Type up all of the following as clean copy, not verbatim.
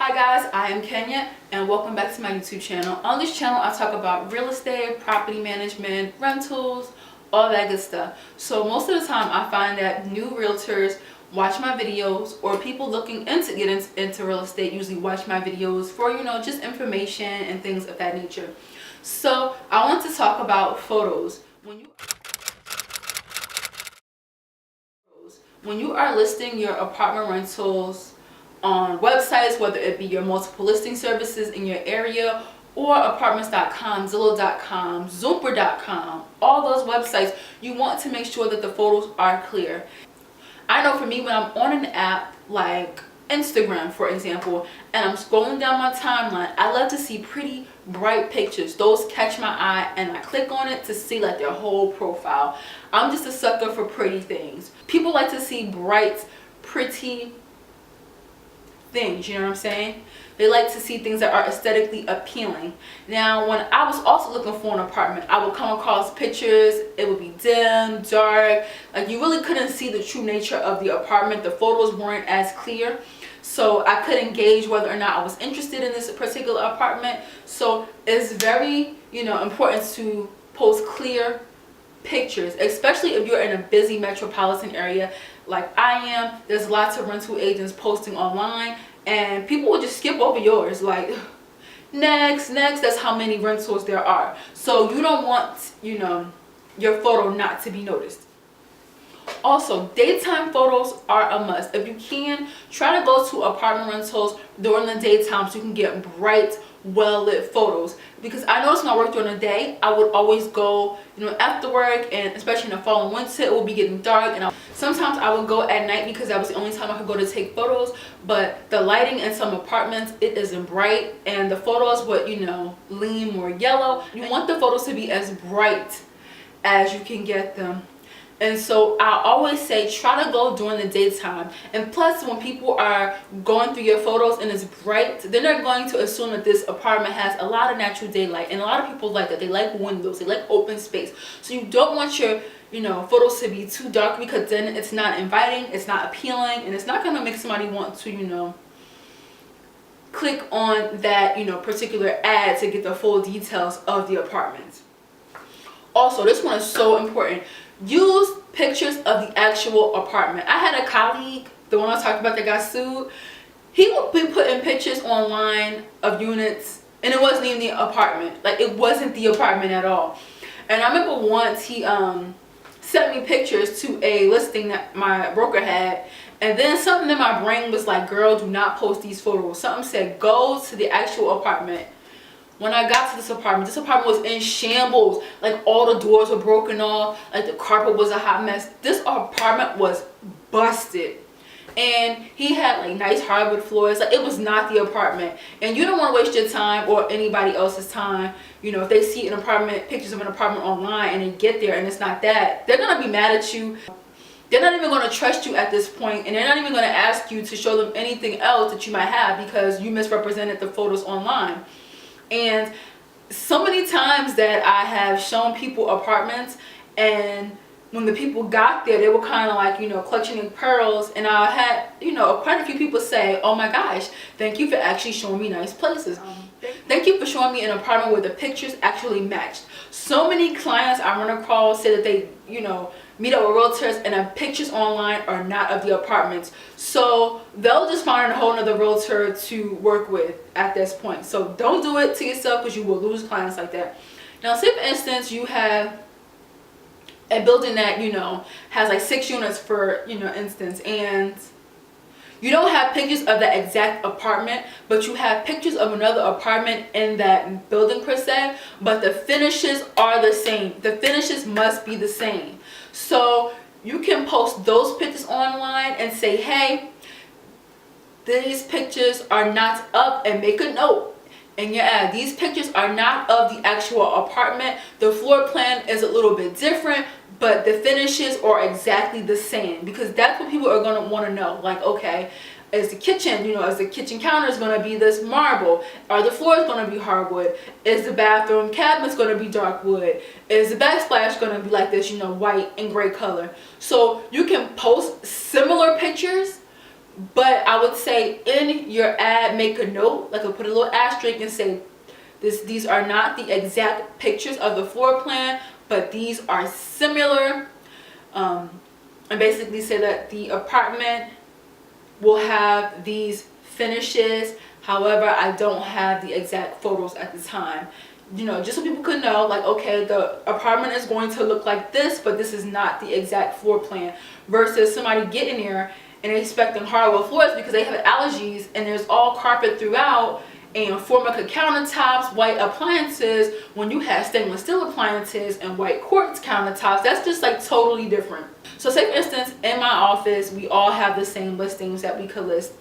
Hi guys, I am Kenya and welcome back to my YouTube channel. On this channel I talk about real estate, property management, rentals, all that good stuff. So most of the time I find that new realtors watch my videos, or people looking into getting into real estate usually watch my videos for, just information and things of that nature. So I want to talk about photos. When you are listing your apartment rentals on websites, whether it be your multiple listing services in your area or apartments.com, Zillow.com, Zoomper.com, all those websites, you want to make sure that the photos are clear. I know for me, when I'm on an app like Instagram, for example, and I'm scrolling down my timeline, I love to see pretty bright pictures. Those catch my eye and I click on it to see like their whole profile. I'm just a sucker for pretty things. People like to see bright, pretty things, you know what I'm saying? They like to see things that are aesthetically appealing. Now, when I was also looking for an apartment, I would come across pictures. It would be dim, dark, like you really couldn't see the true nature of the apartment. The photos weren't as clear, so I couldn't gauge whether or not I was interested in this particular apartment. So it's very, important to post clear pictures, especially if you're in a busy metropolitan area like I am. There's lots of rental agents posting online and people will just skip over yours, like next. That's how many rentals there are. So you don't want, your photo not to be noticed. Also, daytime photos are a must. If you can, try to go to apartment rentals during the daytime so you can get bright, well-lit photos. Because I noticed when I worked during the day, I would always go, after work, and especially in the fall and winter, it would be getting dark. And sometimes I would go at night because that was the only time I could go to take photos. But the lighting in some apartments, it isn't bright, and the photos would, lean more yellow. You want the photos to be as bright as you can get them. And so I always say try to go during the daytime. And plus, when people are going through your photos and it's bright, then they're going to assume that this apartment has a lot of natural daylight. And a lot of people like that. They like windows, they like open space. So you don't want your photos to be too dark, because then it's not inviting, it's not appealing, and it's not going to make somebody want to click on that particular ad to get the full details of the apartment. Also, this one is so important. Use pictures of the actual apartment. I had a colleague, the one I talked about that got sued. He would be putting pictures online of units and it wasn't even the apartment. Like, it wasn't the apartment at all. And I remember once he sent me pictures to a listing that my broker had, and then something in my brain was like, girl, do not post these photos. Something said go to the actual apartment. When I got to this apartment was in shambles. Like, all the doors were broken off, like the carpet was a hot mess. This apartment was busted, and he had like nice hardwood floors. Like, it was not the apartment. And you don't want to waste your time or anybody else's time. If they see pictures of an apartment online and they get there and it's not that, they're gonna be mad at you. They're not even going to trust you at this point, and they're not even going to ask you to show them anything else that you might have because you misrepresented the photos online. And so many times that I have shown people apartments, and when the people got there, they were kind of like, clutching pearls. And I had, quite a few people say, oh my gosh, thank you for actually showing me nice places. Thank you for showing me an apartment where the pictures actually matched. So many clients I run across say that they, meet up with realtors and the pictures online are not of the apartments. So they'll just find a whole nother realtor to work with at this point. So don't do it to yourself, because you will lose clients like that. Now, say for instance you have a building that has like 6 units for instance, and you don't have pictures of that exact apartment, but you have pictures of another apartment in that building per se, but the finishes are the same. The finishes must be the same. So you can post those pictures online and say, hey, these pictures are not up, and make a note in your ad. These pictures are not of the actual apartment. The floor plan is a little bit different, but the finishes are exactly the same, because that's what people are going to want to know. Like, okay, is the kitchen, is the kitchen counters going to be this marble? Are the floors going to be hardwood? Is the bathroom cabinets going to be dark wood? Is the backsplash going to be like this, white and gray color? So you can post similar pictures But I would say in your ad, make a note, like put a little asterisk and say, these are not the exact pictures of the floor plan, but these are similar. And basically say that the apartment will have these finishes. However, I don't have the exact photos at the time. You know, just so people could know, like, okay, the apartment is going to look like this, but this is not the exact floor plan. Versus somebody getting there and expecting hardwood floors because they have allergies and there's all carpet throughout and Formica countertops, white appliances, when you have stainless steel appliances and white quartz countertops. That's just like totally different. So say for instance, in my office, we all have the same listings that we could list.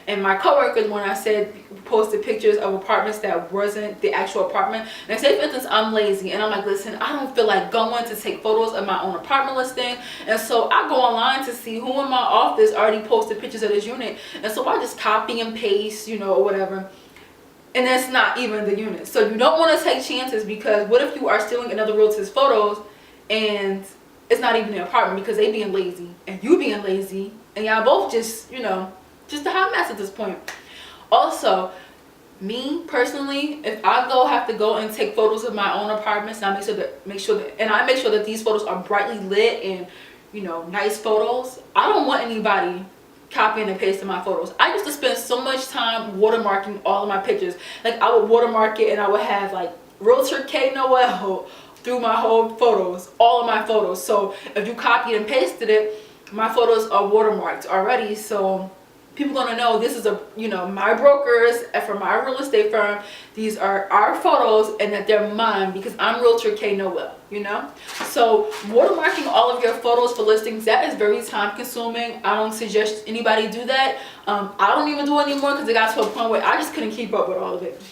And my coworkers, when I said posted pictures of apartments that wasn't the actual apartment, and say for instance I'm lazy and I'm like, listen, I don't feel like going to take photos of my own apartment listing, and so I go online to see who in my office already posted pictures of this unit, and so I just copy and paste, you know, or whatever, and that's not even the unit. So you don't want to take chances, because what if you are stealing another realtor's photos and it's not even the apartment because they being lazy and you being lazy, and y'all both just, you know, just a hot mess at this point. Also, me personally, if I have to go and take photos of my own apartments, and I make sure that these photos are brightly lit and, you know, nice photos, I don't want anybody copying and pasting my photos. I used to spend so much time watermarking all of my pictures. Like I would watermark it and I would have like Realtor K Noel through my whole photos, all of my photos. So if you copied and pasted it, my photos are watermarked already. So people gonna know this is my brokers for my real estate firm. These are our photos and that they're mine because I'm Realtor K Noel, you know. So watermarking all of your photos for listings, that is very time consuming. I don't suggest anybody do that. I don't even do it anymore because it got to a point where I just couldn't keep up with all of it.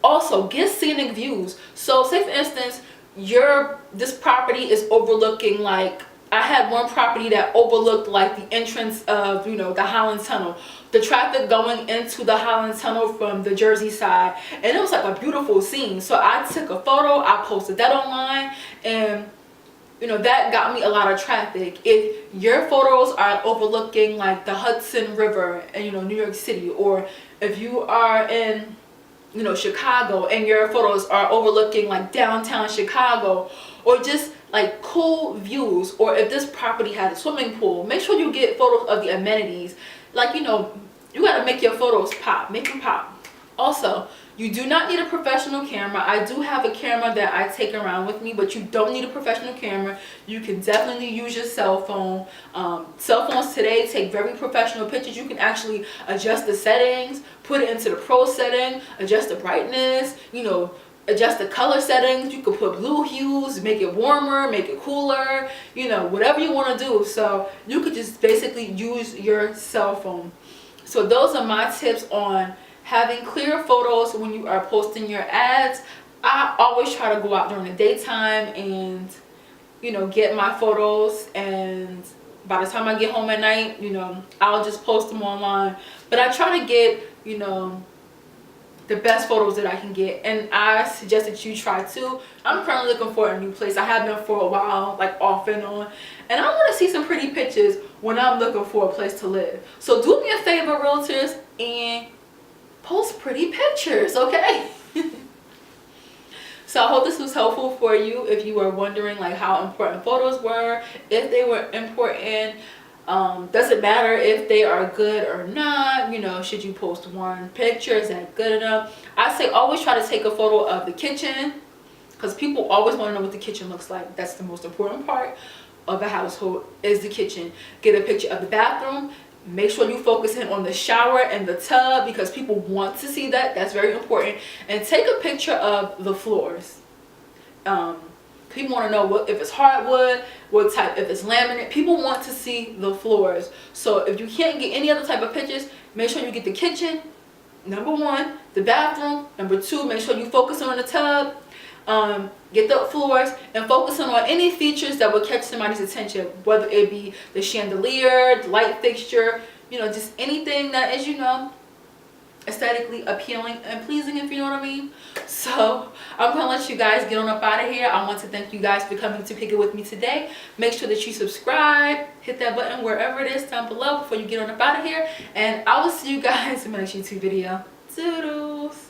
Also, get scenic views. So say for instance, this property is overlooking, like I had one property that overlooked like the entrance of, the Holland Tunnel, the traffic going into the Holland Tunnel from the Jersey side, and it was like a beautiful scene. So I took a photo, I posted that online, and that got me a lot of traffic. If your photos are overlooking like the Hudson River in New York City, or if you are in Chicago and your photos are overlooking like downtown Chicago, or just like cool views, or if this property has a swimming pool, make sure you get photos of the amenities. Like, you gotta make your photos pop, make them pop. Also, you do not need a professional camera. I do have a camera that I take around with me, but you don't need a professional camera. You can definitely use your cell phone. Cell phones today take very professional pictures. You can actually adjust the settings, put it into the pro setting, adjust the brightness, adjust the color settings. You could put blue hues, make it warmer, make it cooler, whatever you want to do. So you could just basically use your cell phone. So those are my tips on having clear photos when you are posting your ads. I always try to go out during the daytime and get my photos, and by the time I get home at night, I'll just post them online. But I try to get the best photos that I can get, and I suggest that you try too. I'm currently looking for a new place. I have been for a while, like off and on, and I want to see some pretty pictures when I'm looking for a place to live. So do me a favor, realtors, and post pretty pictures, okay? So I hope this was helpful for you if you were wondering like how important photos were, if they were important. Does it matter if they are good or not? Should you post one picture? Is that good enough? I say always try to take a photo of the kitchen, because people always want to know what the kitchen looks like. That's the most important part of a household, is the kitchen. Get a picture of the bathroom. Make sure you focus in on the shower and the tub, because people want to see that. That's very important. And take a picture of the floors. People want to know if it's hardwood, what type, if it's laminate. People want to see the floors. So if you can't get any other type of pictures, make sure you get the kitchen, number one, the bathroom, number two, make sure you focus on the tub, get the floors, and focus on any features that will catch somebody's attention, whether it be the chandelier, the light fixture, just anything that is, aesthetically appealing and pleasing, if you know what I mean. So I'm gonna let you guys get on up out of here. I want to thank you guys for coming to kick it with me today. Make sure that you subscribe, hit that button wherever it is down below before you get on up out of here, and I will see you guys in my next YouTube video. Toodles.